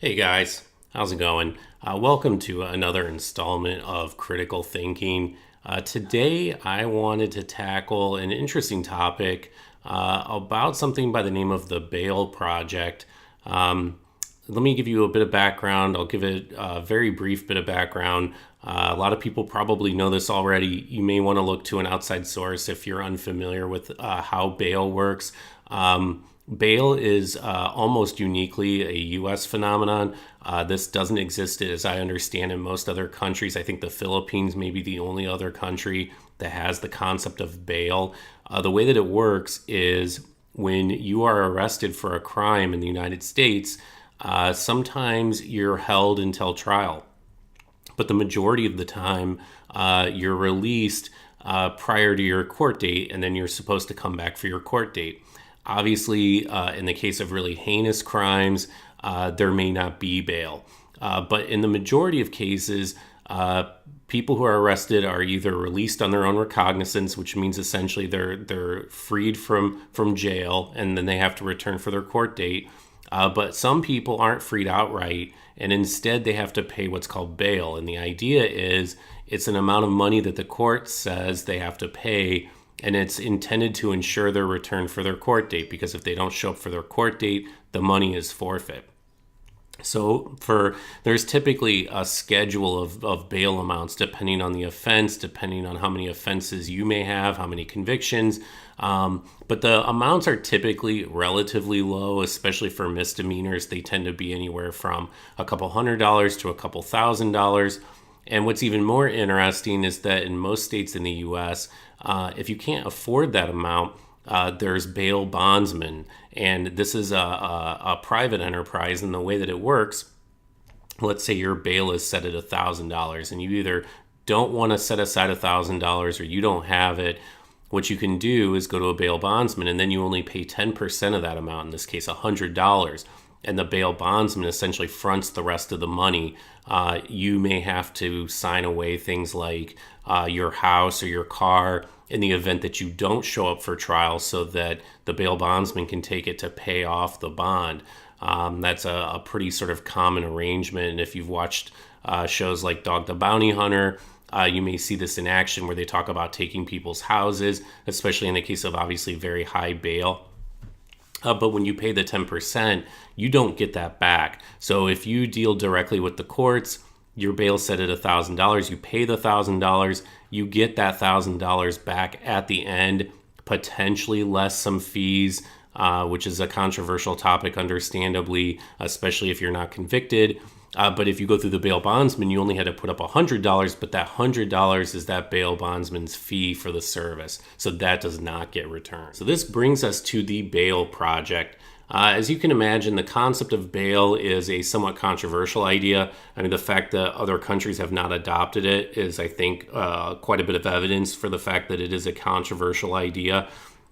Hey guys, how's it going? Welcome to another installment of Critical Thinking. Today, I wanted to tackle an interesting topic about something by the name of the Bail Project. Let me give you a bit of background. I'll give it a very brief bit of background. A lot of people probably know this already. You may want to look to an outside source if you're unfamiliar with how bail works. Bail is almost uniquely a U.S. phenomenon. This doesn't exist, as I understand, in most other countries. I think the Philippines may be the only other country that has the concept of bail. The way that it works is when you are arrested for a crime in the United States, sometimes you're held until trial. But the majority of the time, you're released prior to your court date, and then you're supposed to come back for your court date. Obviously, in the case of really heinous crimes, there may not be bail. But in the majority of cases, people who are arrested are either released on their own recognizance, which means essentially they're freed from jail, and then they have to return for their court date. But some people aren't freed outright, and instead they have to pay what's called bail. And the idea is it's an amount of money that the court says they have to pay, and it's intended to ensure their return for their court date, because if they don't show up for their court date, the money is forfeit. So there's typically a schedule of bail amounts depending on the offense, depending on how many offenses you may have, how many convictions. But the amounts are typically relatively low, especially for misdemeanors. They tend to be anywhere from a couple $100s to a couple $1,000s. And what's even more interesting is that in most states in the U.S., if you can't afford that amount, there's bail bondsmen. And this is a private enterprise. And the way that it works, let's say your bail is set at $1,000 and you either don't want to set aside $1,000 or you don't have it. What you can do is go to a bail bondsman, and then you only pay 10% of that amount, in this case $100. And the bail bondsman essentially fronts the rest of the money. You may have to sign away things like your house or your car in the event that you don't show up for trial, so that the bail bondsman can take it to pay off the bond. That's a pretty sort of common arrangement. And if you've watched shows like Dog the Bounty Hunter, you may see this in action where they talk about taking people's houses, especially in the case of obviously very high bail. But when you pay the 10%, you don't get that back. So if you deal directly with the courts, your bail set at $1,000, you pay the $1,000, you get that $1,000 back at the end, potentially less some fees, which is a controversial topic, understandably, especially if you're not convicted. But if you go through the bail bondsman, you only had to put up $100, but that $100 is that bail bondsman's fee for the service. So that does not get returned. So this brings us to the Bail Project. As you can imagine, the concept of bail is a somewhat controversial idea. I mean, the fact that other countries have not adopted it is, I think, quite a bit of evidence for the fact that it is a controversial idea.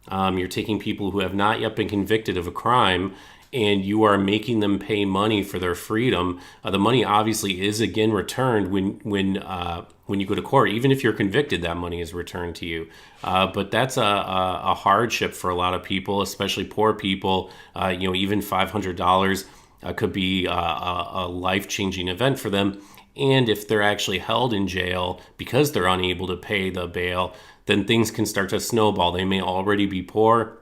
You're taking people who have not yet been convicted of a crime, and you are making them pay money for their freedom. The money obviously is again returned when you go to court. Even if you're convicted, that money is returned to you. But that's a hardship for a lot of people, especially poor people. Even $500 could be a life-changing event for them. And if they're actually held in jail because they're unable to pay the bail, then things can start to snowball. They may already be poor.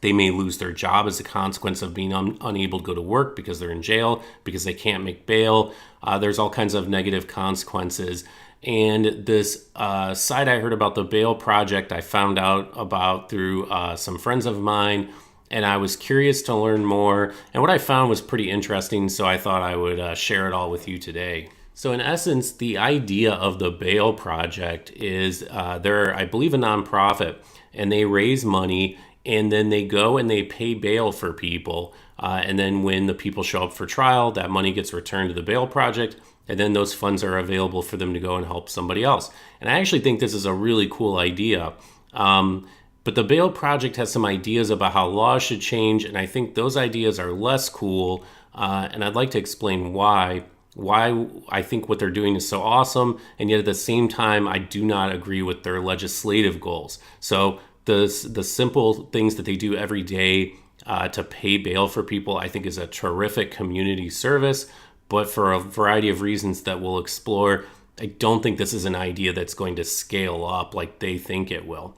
They may lose their job as a consequence of being unable to go to work because they're in jail, because they can't make bail. There's all kinds of negative consequences. And this site I heard about, the Bail Project, I found out about through some friends of mine, and I was curious to learn more. And what I found was pretty interesting, so I thought I would share it all with you today. So in essence, the idea of the Bail Project is they're, I believe, a nonprofit, and they raise money, and then they go and they pay bail for people. And then when the people show up for trial, that money gets returned to the Bail Project, and then those funds are available for them to go and help somebody else. And I actually think this is a really cool idea. But the Bail Project has some ideas about how laws should change, and I think those ideas are less cool. And I'd like to explain why I think what they're doing is so awesome, and yet at the same time, I do not agree with their legislative goals. So the simple things that they do every day to pay bail for people, I think is a terrific community service. But for a variety of reasons that we'll explore, I don't think this is an idea that's going to scale up like they think it will.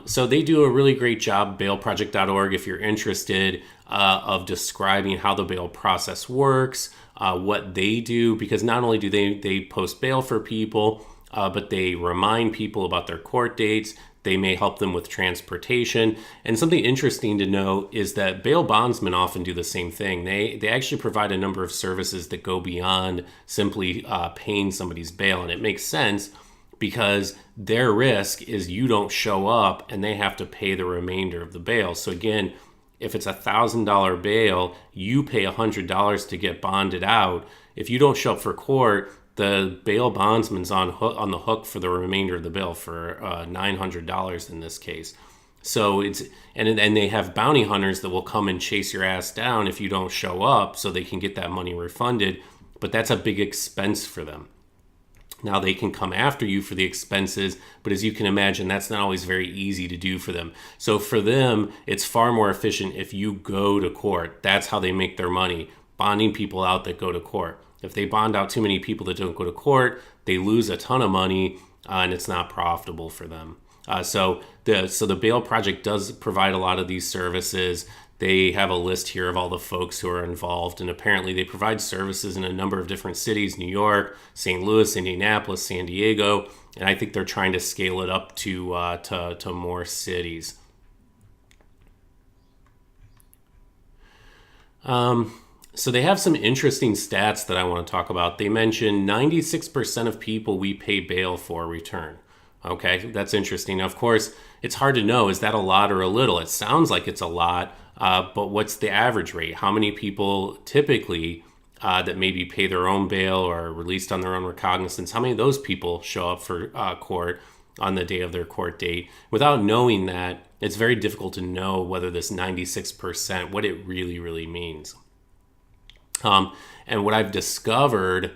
So they do a really great job, bailproject.org, if you're interested, of describing how the bail process works, what they do, because not only do they post bail for people, but they remind people about their court dates. They may help them with transportation. And something interesting to know is that bail bondsmen often do the same thing. They actually provide a number of services that go beyond simply paying somebody's bail. And it makes sense because their risk is you don't show up and they have to pay the remainder of the bail. So again, if it's $1,000 bail, you pay $100 to get bonded out. If you don't show up for court, the bail bondsman's on the hook for the remainder of the bill for $900 in this case. So and they have bounty hunters that will come and chase your ass down if you don't show up so they can get that money refunded. But that's a big expense for them. Now they can come after you for the expenses, but as you can imagine, that's not always very easy to do for them. So for them, it's far more efficient if you go to court. That's how they make their money, bonding people out that go to court. If they bond out too many people that don't go to court, they lose a ton of money and it's not profitable for them. So the Bail Project does provide a lot of these services. They have a list here of all the folks who are involved, and apparently they provide services in a number of different cities: New York, St. Louis, Indianapolis, San Diego, and I think they're trying to scale it up to more cities. So they have some interesting stats that I want to talk about. They mention 96% of people we pay bail for return. Okay, that's interesting. Of course, it's hard to know, is that a lot or a little? It sounds like it's a lot, but what's the average rate? How many people typically that maybe pay their own bail or are released on their own recognizance, how many of those people show up for court on the day of their court date? Without knowing that, it's very difficult to know whether this 96%, what it really, really means. And what I've discovered,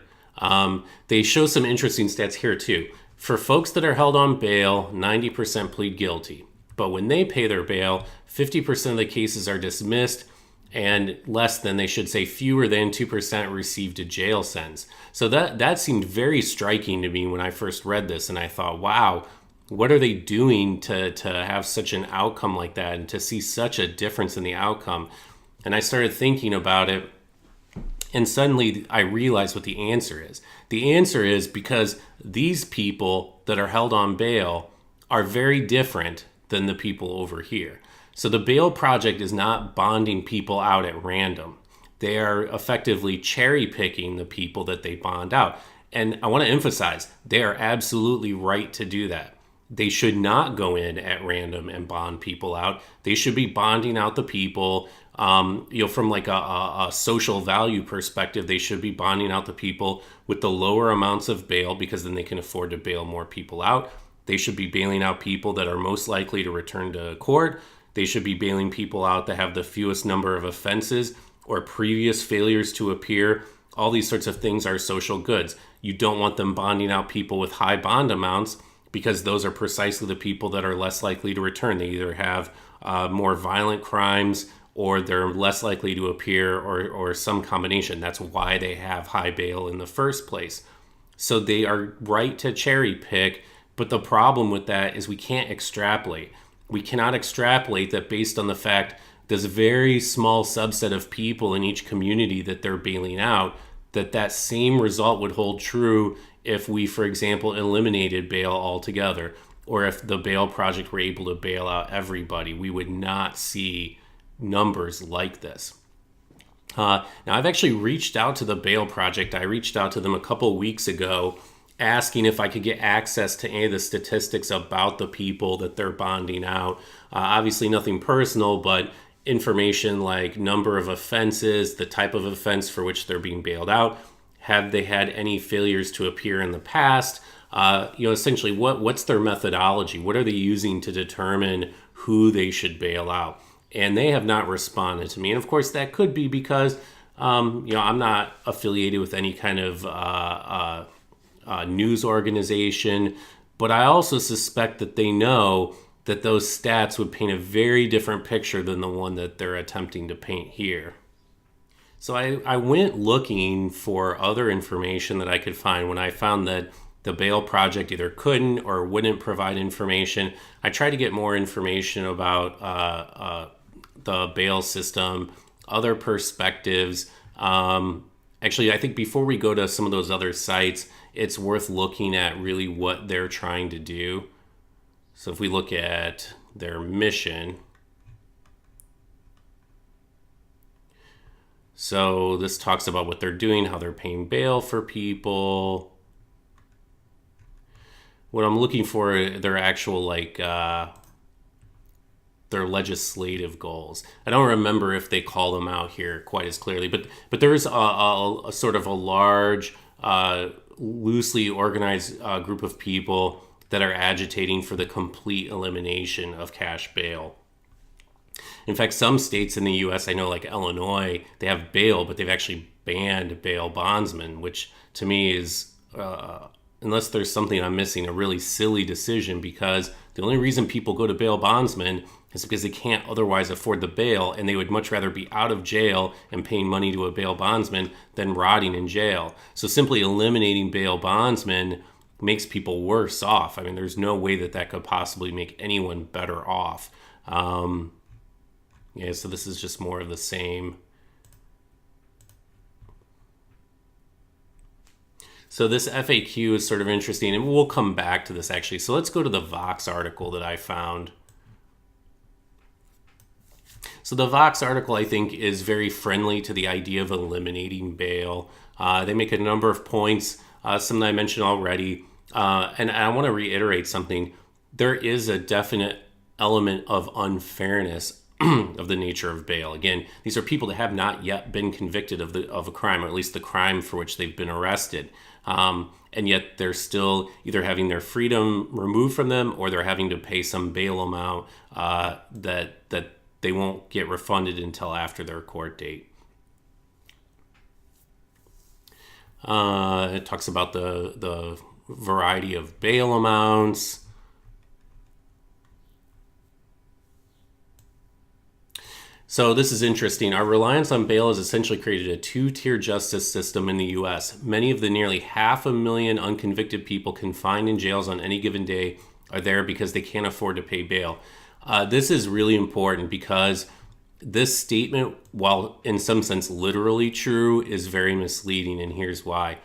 they show some interesting stats here too. For folks that are held on bail, 90% plead guilty. But when they pay their bail, 50% of the cases are dismissed, and fewer than 2% received a jail sentence. So that seemed very striking to me when I first read this, and I thought, wow, what are they doing to have such an outcome like that and to see such a difference in the outcome? And I started thinking about it, and suddenly I realized what the answer is. The answer is because these people that are held on bail are very different than the people over here. So the Bail Project is not bonding people out at random. They are effectively cherry picking the people that they bond out. And I want to emphasize, they are absolutely right to do that. They should not go in at random and bond people out. They should be bonding out the people, from like a social value perspective, they should be bonding out the people with the lower amounts of bail because then they can afford to bail more people out. They should be bailing out people that are most likely to return to court. They should be bailing people out that have the fewest number of offenses or previous failures to appear. All these sorts of things are social goods. You don't want them bonding out people with high bond amounts because those are precisely the people that are less likely to return. They either have more violent crimes or they're less likely to appear or some combination. That's why they have high bail in the first place. So they are right to cherry pick, but the problem with that is we can't extrapolate. We cannot extrapolate that based on the fact there's a very small subset of people in each community that they're bailing out, that same result would hold true if we, for example, eliminated bail altogether, or if the Bail Project were able to bail out everybody. We would not see numbers like this. Now, I've actually reached out to the Bail Project. I reached out to them a couple weeks ago asking if I could get access to any of the statistics about the people that they're bonding out. Obviously nothing personal, but information like number of offenses, the type of offense for which they're being bailed out. Have they had any failures to appear in the past? Essentially what's their methodology? What are they using to determine who they should bail out? And they have not responded to me. And of course, that could be because, I'm not affiliated with any kind of news organization. But I also suspect that they know that those stats would paint a very different picture than the one that they're attempting to paint here. So I went looking for other information that I could find. When I found that the Bail Project either couldn't or wouldn't provide information, I tried to get more information about the bail system, other perspectives. Actually, I think before we go to some of those other sites, it's worth looking at really what they're trying to do. So if we look at their mission, so this talks about what they're doing, how they're paying bail for people. What I'm looking for, their actual their legislative goals. I don't remember if they call them out here quite as clearly, but there is a sort of a large, loosely organized group of people that are agitating for the complete elimination of cash bail. In fact, some states in the U.S., I know like Illinois, they have bail, but they've actually banned bail bondsmen, which to me is, unless there's something I'm missing, a really silly decision, because the only reason people go to bail bondsmen is because they can't otherwise afford the bail, and they would much rather be out of jail and paying money to a bail bondsman than rotting in jail. So simply eliminating bail bondsmen makes people worse off. I mean, there's no way that that could possibly make anyone better off. Yeah, so this is just more of the same. So this FAQ is sort of interesting, and we'll come back to this actually. So let's go to the Vox article that I found. So the Vox article, I think, is very friendly to the idea of eliminating bail. They make a number of points, some that I mentioned already. And I want to reiterate something. There is a definite element of unfairness of the nature of bail. Again, these are people that have not yet been convicted of a crime, or at least the crime for which they've been arrested. And yet they're still either having their freedom removed from them, or they're having to pay some bail amount that they won't get refunded until after their court date. It talks about the variety of bail amounts. So this is interesting. Our reliance on bail has essentially created a two-tier justice system in the U.S. Many of the nearly 500,000 unconvicted people confined in jails on any given day are there because they can't afford to pay bail. This is really important because this statement, while in some sense literally true, is very misleading, and here's why.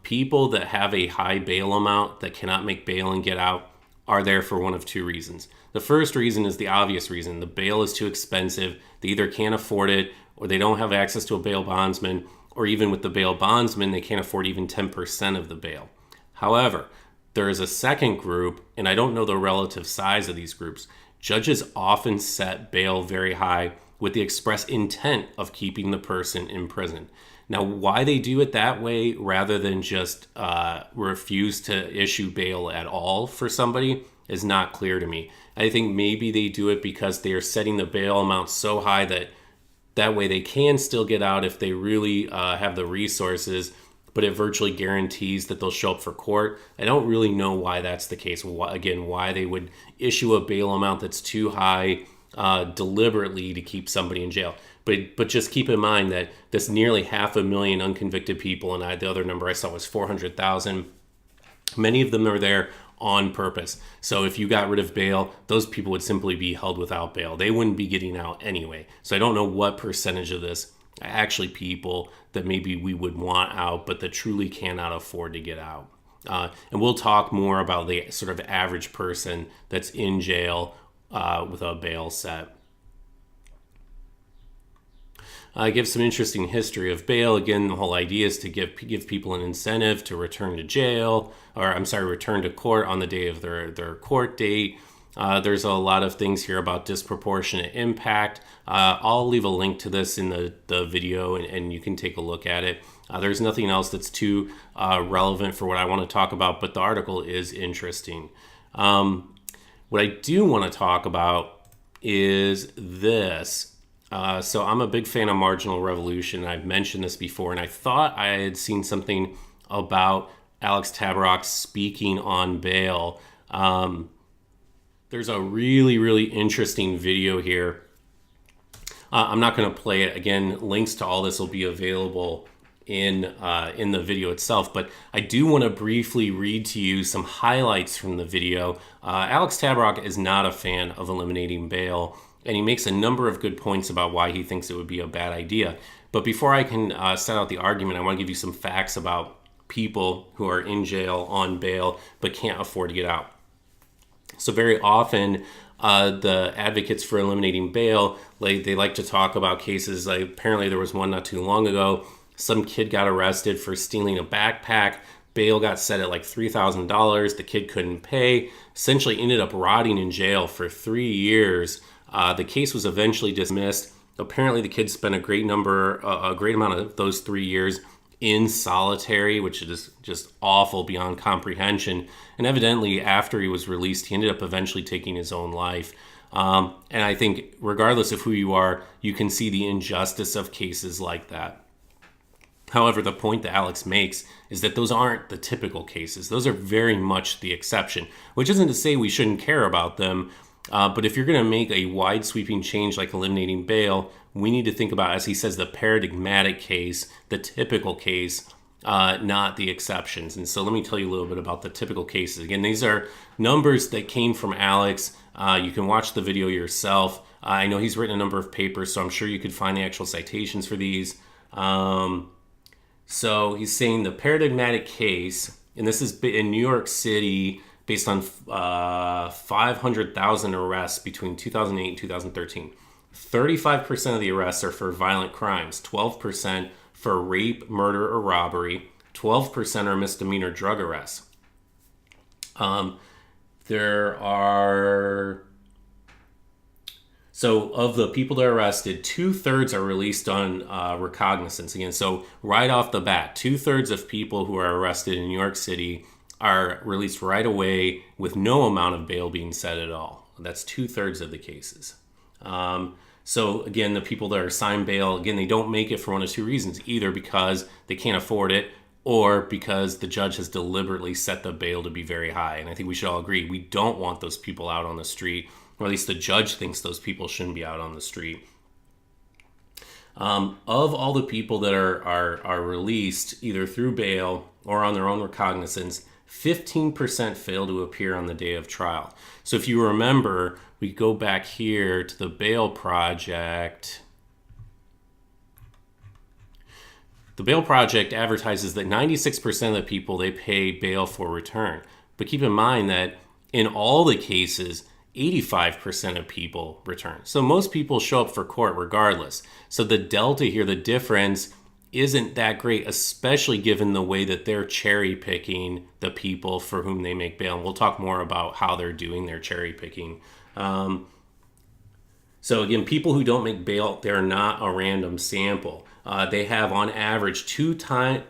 People that have a high bail amount that cannot make bail and get out are there for one of two reasons. The first reason is the obvious reason. The bail is too expensive. They either can't afford it, or they don't have access to a bail bondsman, or even with the bail bondsman, they can't afford even 10% of the bail. However, there is a second group, and I don't know the relative size of these groups. Judges often set bail very high with the express intent of keeping the person in prison. Now, why they do it that way rather than just refuse to issue bail at all for somebody is not clear to me. I think maybe they do it because they are setting the bail amount so high that way they can still get out if they really have the resources, but it virtually guarantees that they'll show up for court. I don't really know why that's the case. Again, why they would issue a bail amount that's too high deliberately to keep somebody in jail. But just keep in mind that this nearly 500,000 unconvicted people, and the other number I saw was 400,000, many of them are there on purpose. So if you got rid of bail, those people would simply be held without bail. They wouldn't be getting out anyway. So I don't know what percentage of this are actually people that maybe we would want out, but that truly cannot afford to get out. And we'll talk more about the sort of average person that's in jail with a bail set. Give some interesting history of bail. Again, the whole idea is to give people an incentive to return to jail, return to court on the day of their court date. There's a lot of things here about disproportionate impact. I'll leave a link to this in the video, and you can take a look at it. There's nothing else that's too relevant for what I want to talk about, but the article is interesting. What I do want to talk about is this. So I'm a big fan of Marginal Revolution. I've mentioned this before, and I thought I had seen something about Alex Tabarrok speaking on bail. There's a really, really interesting video here. I'm not going to play it. Again, links to all this will be available in the video itself, but I do want to briefly read to you some highlights from the video. Alex Tabarrok is not a fan of eliminating bail, and he makes a number of good points about why he thinks it would be a bad idea. But before I can set out the argument, I want to give you some facts about people who are in jail on bail but can't afford to get out. So very often, the advocates for eliminating bail, they like to talk about cases. Apparently, there was one not too long ago. Some kid got arrested for stealing a backpack. Bail got set at like $3,000. The kid couldn't pay. Essentially, ended up rotting in jail for 3 years. The case was eventually dismissed. Apparently, the kid spent a great amount of those 3 years in solitary, which is just awful beyond comprehension. And evidently, after he was released, he ended up eventually taking his own life. And I think regardless of who you are, you can see the injustice of cases like that. However, the point that Alex makes is that those aren't the typical cases. Those are very much the exception, which isn't to say we shouldn't care about them. But if you're going to make a wide sweeping change like eliminating bail, we need to think about, as he says, the paradigmatic case, the typical case, not the exceptions. And so let me tell you a little bit about the typical cases. Again, these are numbers that came from Alex. You can watch the video yourself. I know he's written a number of papers, so I'm sure you could find the actual citations for these. So he's saying the paradigmatic case, and this is in New York City, based on 500,000 arrests between 2008 and 2013. 35% of the arrests are for violent crimes, 12% for rape, murder, or robbery, 12% are misdemeanor drug arrests. So of the people that are arrested, 2/3 are released on recognizance. Again, so right off the bat, 2/3 of people who are arrested in New York City are released right away with no amount of bail being set at all. That's 2/3 of the cases. So again, the people that are assigned bail, again, they don't make it for one of two reasons, either because they can't afford it or because the judge has deliberately set the bail to be very high. And I think we should all agree, we don't want those people out on the street, or at least the judge thinks those people shouldn't be out on the street. Of all the people that are released either through bail or on their own recognizance, 15% fail to appear on the day of trial. So if you remember, we go back here to the Bail Project. The Bail Project advertises that 96% of the people, they pay bail for return. But keep in mind that in all the cases, 85% of people return. So most people show up for court regardless. So the delta here, the difference, isn't that great, especially given the way that they're cherry picking the people for whom they make bail. And we'll talk more about how they're doing their cherry picking. So again, people who don't make bail, they're not a random sample. They have on average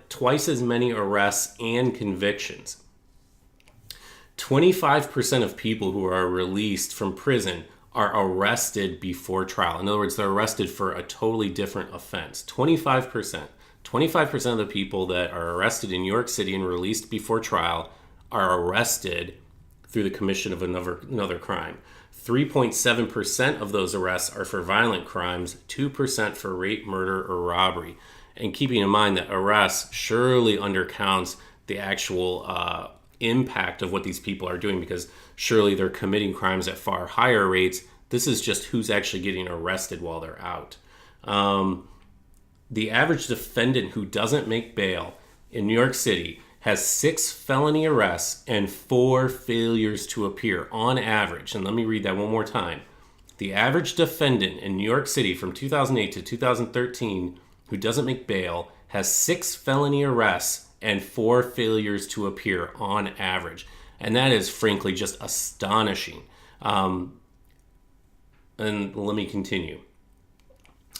twice as many arrests and convictions. 25% of people who are released from prison are arrested before trial. In other words, they're arrested for a totally different offense. 25%. 25% of the people that are arrested in New York City and released before trial are arrested through the commission of another crime. 3.7% of those arrests are for violent crimes, 2% for rape, murder, or robbery. And keeping in mind that arrests surely undercounts the actual impact of what these people are doing, because surely they're committing crimes at far higher rates. This is just who's actually getting arrested while they're out. The average defendant who doesn't make bail in New York City has 6 felony arrests and 4 failures to appear on average. And let me read that one more time. The average defendant in New York City from 2008 to 2013 who doesn't make bail has 6 felony arrests and 4 failures to appear on average. And that is frankly just astonishing. And let me continue.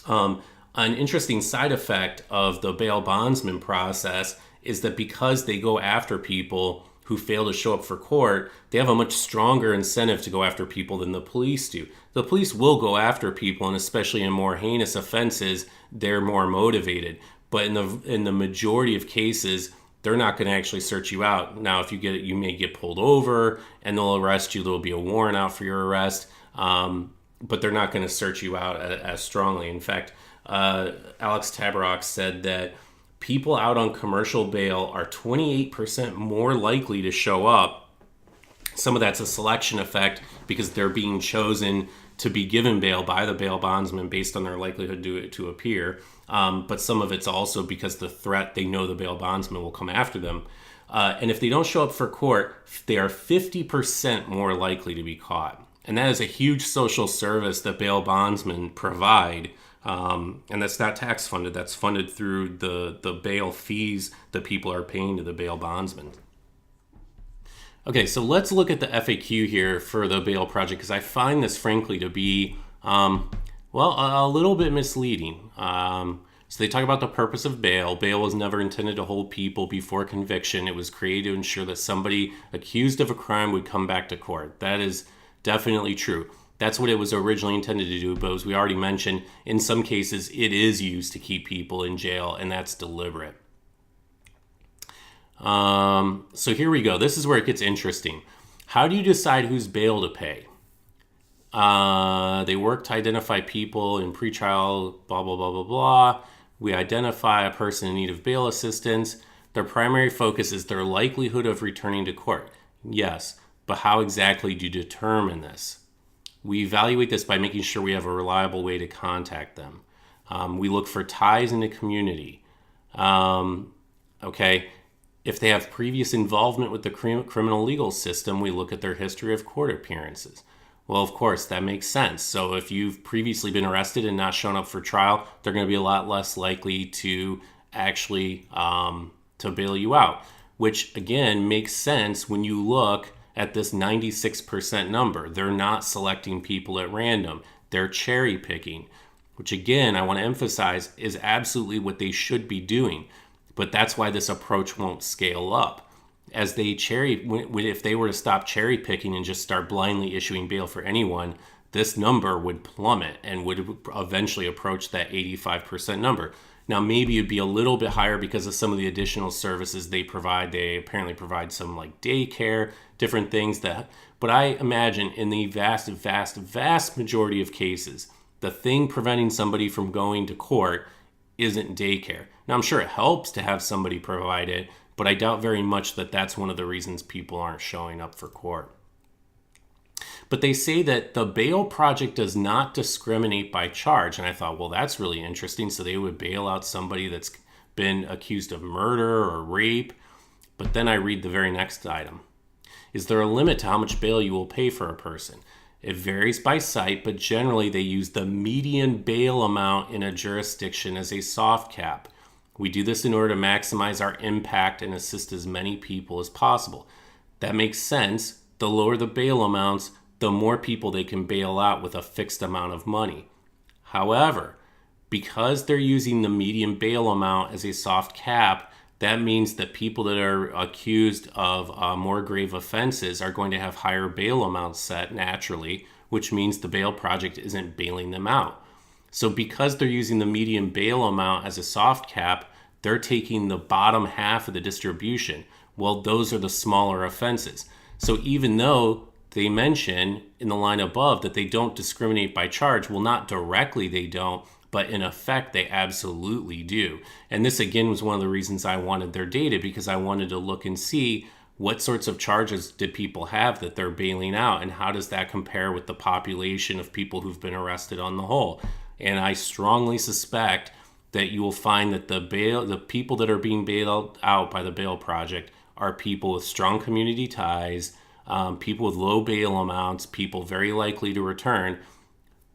An interesting side effect of the bail bondsman process is that because they go after people who fail to show up for court, they have a much stronger incentive to go after people than the police do. The police will go after people, and especially in more heinous offenses, they're more motivated. But in the majority of cases, they're not going to actually search you out. Now, if you get it, you may get pulled over and they'll arrest you. There'll be a warrant out for your arrest, but they're not going to search you out as strongly. In fact, Alex Tabarrok said that people out on commercial bail are 28% more likely to show up. Some of that's a selection effect because they're being chosen to be given bail by the bail bondsman based on their likelihood to appear. But some of it's also because the threat, they know the bail bondsman will come after them. And if they don't show up for court, they are 50% more likely to be caught. And that is a huge social service that bail bondsmen provide. And that's not tax funded. That's funded through the bail fees that people are paying to the bail bondsman. Okay, so let's look at the FAQ here for the bail project, because I find this frankly to be, a little bit misleading. So they talk about the purpose of bail. Bail was never intended to hold people before conviction. It was created to ensure that somebody accused of a crime would come back to court. That is definitely true. That's what it was originally intended to do, but as we already mentioned, in some cases it is used to keep people in jail, and that's deliberate. So here we go. This is where it gets interesting. How do you decide whose bail to pay? They work to identify people in pretrial, blah, blah, blah, blah, blah. We identify a person in need of bail assistance. Their primary focus is their likelihood of returning to court. Yes, but how exactly do you determine this? We evaluate this by making sure we have a reliable way to contact them. We look for ties in the community. If they have previous involvement with the criminal legal system, we look at their history of court appearances. Well, of course, that makes sense. So if you've previously been arrested and not shown up for trial, they're going to be a lot less likely to actually to bail you out, which again makes sense when you look at this 96% number. They're not selecting people at random. They're cherry picking, which again, I want to emphasize is absolutely what they should be doing. But that's why this approach won't scale up. As they if they were to stop cherry picking and just start blindly issuing bail for anyone, this number would plummet and would eventually approach that 85% number. Now, maybe it'd be a little bit higher because of some of the additional services they provide. They apparently provide some like daycare, different things but I imagine in the vast, vast, vast majority of cases, the thing preventing somebody from going to court isn't daycare. Now, I'm sure it helps to have somebody provide it, but I doubt very much that that's one of the reasons people aren't showing up for court. But they say that the bail project does not discriminate by charge. And I thought, well, that's really interesting. So they would bail out somebody that's been accused of murder or rape. But then I read the very next item. Is there a limit to how much bail you will pay for a person? It varies by site, but generally they use the median bail amount in a jurisdiction as a soft cap. We do this in order to maximize our impact and assist as many people as possible. That makes sense. The lower the bail amounts, the more people they can bail out with a fixed amount of money. However, because they're using the median bail amount as a soft cap, that means that people that are accused of more grave offenses are going to have higher bail amounts set naturally, which means the bail project isn't bailing them out. So because they're using the median bail amount as a soft cap, they're taking the bottom half of the distribution. Well, those are the smaller offenses. So even though they mention in the line above that they don't discriminate by charge, well, not directly they don't, but in effect, they absolutely do. And this, again, was one of the reasons I wanted their data, because I wanted to look and see what sorts of charges did people have that they're bailing out, and how does that compare with the population of people who've been arrested on the whole. And I strongly suspect that you will find that the people that are being bailed out by the bail project are people with strong community ties, people with low bail amounts, people very likely to return.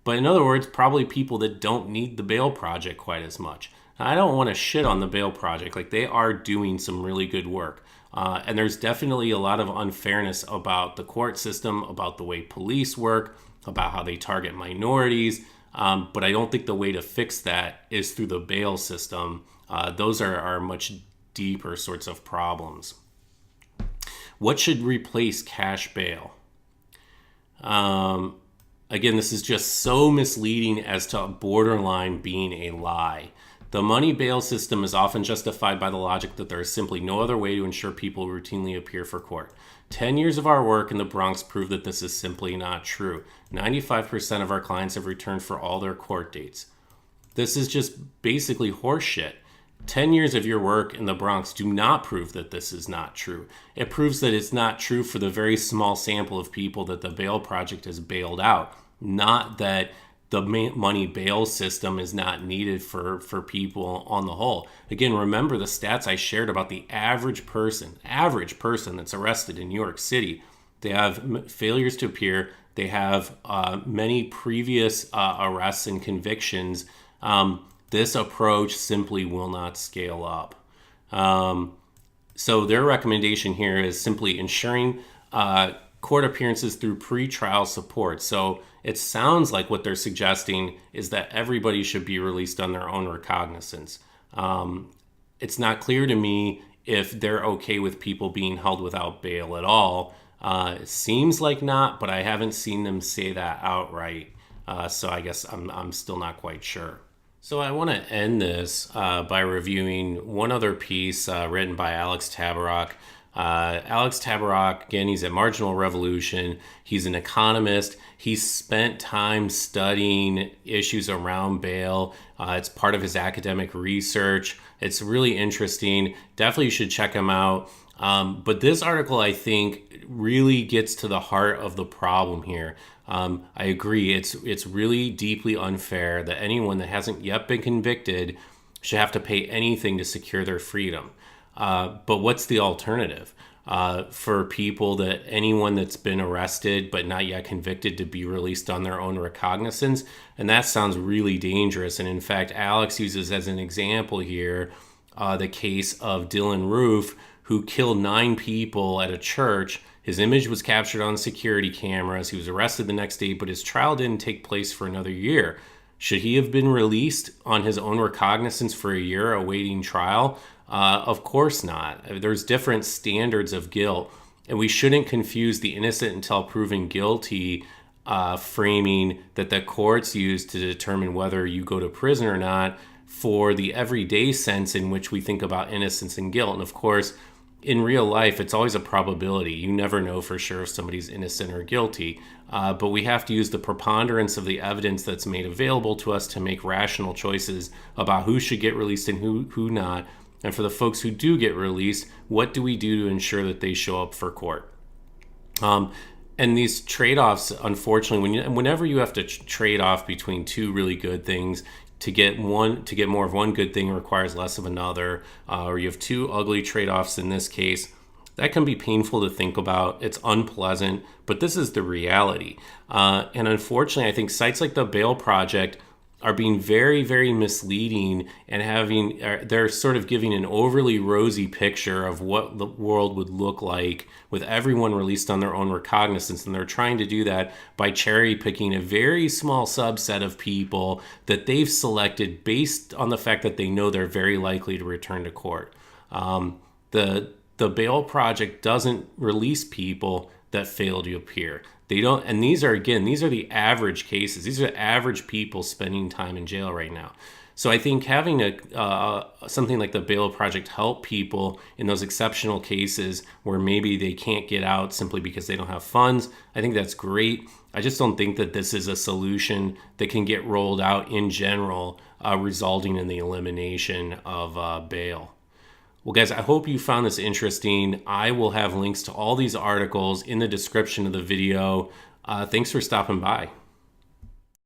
But in other words, probably people that don't need the bail project quite as much. Now, I don't want to shit on the bail project. Like, they are doing some really good work. And there's definitely a lot of unfairness about the court system, about the way police work, about how they target minorities. But I don't think the way to fix that is through the bail system. Those are much deeper sorts of problems. What should replace cash bail? Again, this is just so misleading as to borderline being a lie. The money bail system is often justified by the logic that there is simply no other way to ensure people routinely appear for court. 10 years of our work in the Bronx prove that this is simply not true. 95% of our clients have returned for all their court dates. This is just basically horseshit. 10 years of your work in the Bronx do not prove that this is not true. It proves that it's not true for the very small sample of people that the bail project has bailed out, not that the money bail system is not needed for people on the whole. Again, remember the stats I shared about the average person that's arrested in New York City. They have failures to appear. They have many previous arrests and convictions. This approach simply will not scale up. So their recommendation here is simply ensuring court appearances through pretrial support. So it sounds like what they're suggesting is that everybody should be released on their own recognizance. It's not clear to me if they're okay with people being held without bail at all. It seems like not, but I haven't seen them say that outright. So I guess I'm still not quite sure. So I want to end this by reviewing one other piece written by Alex Tabarrok. Alex Tabarrok, again, he's at Marginal Revolution. He's an economist. He's spent time studying issues around bail. It's part of his academic research. It's really interesting. Definitely you should check him out. But this article, I think, really gets to the heart of the problem here. I agree. It's really deeply unfair that anyone that hasn't yet been convicted should have to pay anything to secure their freedom. But what's the alternative? For people that anyone that's been arrested but not yet convicted to be released on their own recognizance. And that sounds really dangerous. And in fact, Alex uses as an example here the case of Dylan Roof, who killed 9 people at a church. His image was captured on security cameras. He was arrested the next day, but his trial didn't take place for another year. Should he have been released on his own recognizance for a year awaiting trial? Of course not. There's different standards of guilt, and we shouldn't confuse the innocent until proven guilty framing that the courts use to determine whether you go to prison or not for the everyday sense in which we think about innocence and guilt. And of course, in real life, it's always a probability. You never know for sure if somebody's innocent or guilty, but we have to use the preponderance of the evidence that's made available to us to make rational choices about who should get released and who not. And for the folks who do get released, what do we do to ensure that they show up for court? And these trade-offs, unfortunately, whenever you have to trade off between two really good things, to get more of one good thing requires less of another, or you have two ugly trade-offs in this case, that can be painful to think about. It's unpleasant, but this is the reality. And unfortunately, I think sites like the Bail Project are being very, very misleading and they're sort of giving an overly rosy picture of what the world would look like with everyone released on their own recognizance. And they're trying to do that by cherry picking a very small subset of people that they've selected based on the fact that they know they're very likely to return to court. The Bail Project doesn't release people that fail to appear. They don't, and these are the average cases. These are average people spending time in jail right now. So I think having something like the Bail Project help people in those exceptional cases where maybe they can't get out simply because they don't have funds, I think that's great. I just don't think that this is a solution that can get rolled out in general, resulting in the elimination of bail. Well, guys, I hope you found this interesting. I will have links to all these articles in the description of the video. Thanks for stopping by.